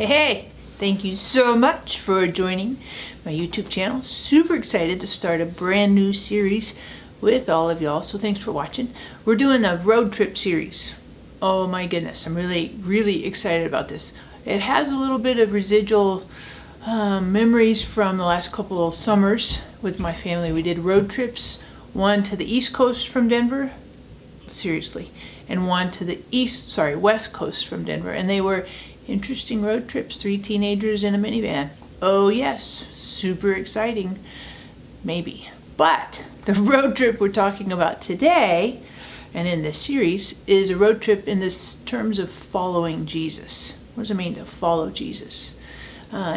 Hey, thank you so much for joining my YouTube channel. Super excited to start a brand new series with all of y'all, so thanks for watching. We're doing a road trip series. Oh my goodness, I'm really excited about this. It has a little bit of residual memories from the last couple of summers with my family. We did road trips, one to the East Coast from Denver, seriously, and one to the West Coast from Denver, and they were interesting road trips. 3 teenagers in a minivan. Oh yes, super exciting, maybe. But the road trip we're talking about today and in this series is a road trip in this terms of following Jesus. What does it mean to follow Jesus?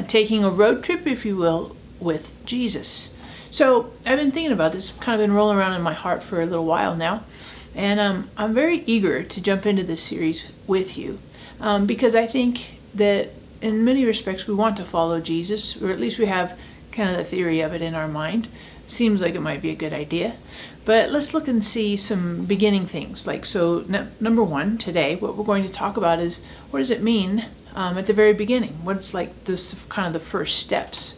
Taking a road trip, if you will, with Jesus. So I've been thinking about this, kind of been rolling around in my heart for a little while now, and I'm very eager to jump into this series with you. Because I think that in many respects we want to follow Jesus, or at least we have kind of the theory of it in our mind. Seems like it might be a good idea. But let's look and see some beginning things. Number one, today, what we're going to talk about is what does it mean at the very beginning? What's like this kind of the first steps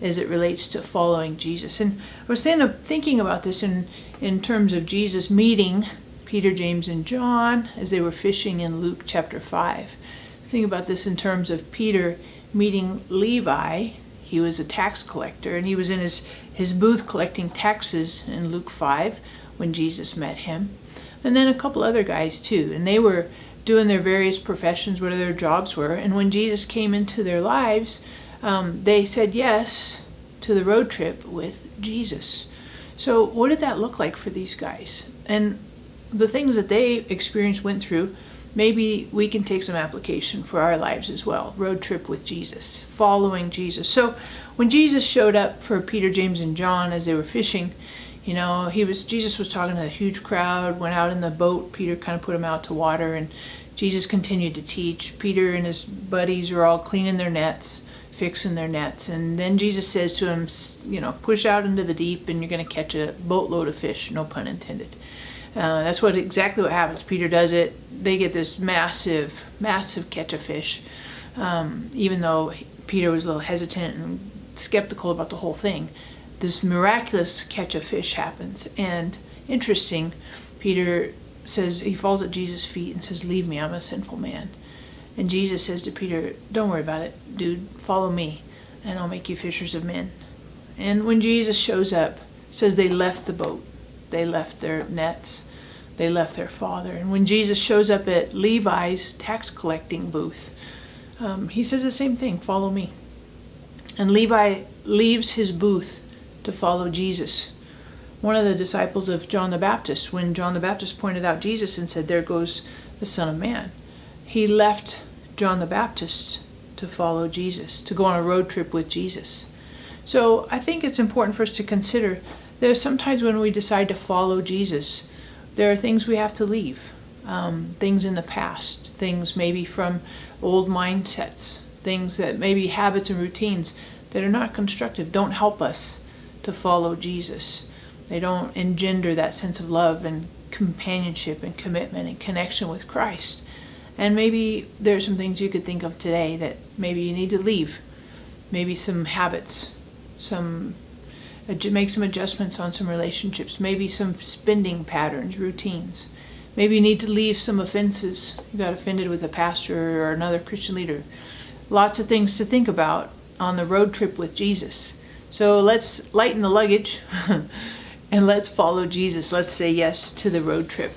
as it relates to following Jesus. And I was thinking about this in terms of Jesus meeting Peter, James, and John as they were fishing in Luke chapter 5. Think about this in terms of Peter meeting Levi. He was a tax collector, and he was in his booth collecting taxes in Luke 5 when Jesus met him. And then a couple other guys too, and they were doing their various professions, what their jobs were. And when Jesus came into their lives, they said yes to the road trip with Jesus. So what did that look like for these guys? And the things that they experienced, went through, maybe we can take some application for our lives as well. Road trip with Jesus, following Jesus. So when Jesus showed up for Peter, James, and John as they were fishing, Jesus was talking to a huge crowd, went out in the boat. Peter kind of put him out to water, and Jesus continued to teach. Peter and his buddies are all cleaning their nets, fixing their nets, and then Jesus says to him, push out into the deep and you're going to catch a boatload of fish, no pun intended. That's exactly what happens. Peter does it. They get this massive catch of fish. Even though Peter was a little hesitant and skeptical about the whole thing, this miraculous catch of fish happens. And interesting, Peter says, he falls at Jesus' feet and says, "Leave me, I'm a sinful man." And Jesus says to Peter, "Don't worry about it, dude. Follow me, and I'll make you fishers of men." And when Jesus shows up, it says they left the boat. They left their nets. They left their father. And when Jesus shows up at Levi's tax collecting booth, he says the same thing, "Follow me." And Levi leaves his booth to follow Jesus. One of the disciples of John the Baptist, when John the Baptist pointed out Jesus and said, "There goes the Son of Man," he left John the Baptist to follow Jesus, to go on a road trip with Jesus. So I think it's important for us to consider there's sometimes when we decide to follow Jesus, there are things we have to leave, things in the past, things maybe from old mindsets, things that maybe habits and routines that are not constructive, don't help us to follow Jesus. They don't engender that sense of love and companionship and commitment and connection with Christ. And maybe there's some things you could think of today that maybe you need to leave, maybe some habits, make some adjustments on some relationships, maybe some spending patterns, routines. Maybe you need to leave some offenses. You got offended with a pastor or another Christian leader. Lots of things to think about on the road trip with Jesus. So let's lighten the luggage and let's follow Jesus. Let's say yes to the road trip.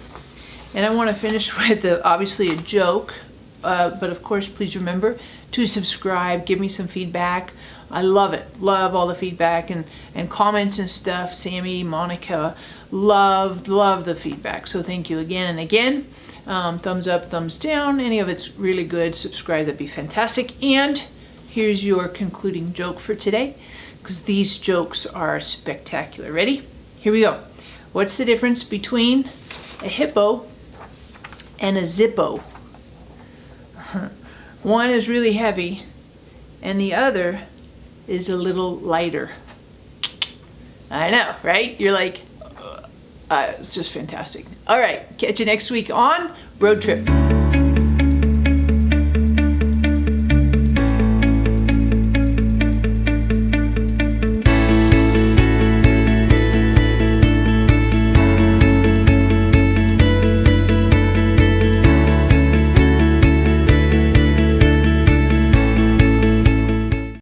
And I want to finish with obviously a joke, but of course please remember to subscribe, give me some feedback. I love it. Love all the feedback and comments and stuff. Sammy, Monica, love the feedback. So thank you again and again. Thumbs up, thumbs down. Any of it's really good. Subscribe, that'd be fantastic. And here's your concluding joke for today, because these jokes are spectacular. Ready? Here we go. What's the difference between a hippo and a Zippo? One is really heavy and the other is a little lighter. I know, right? You're like, it's just fantastic. All right, catch you next week on Road Trip.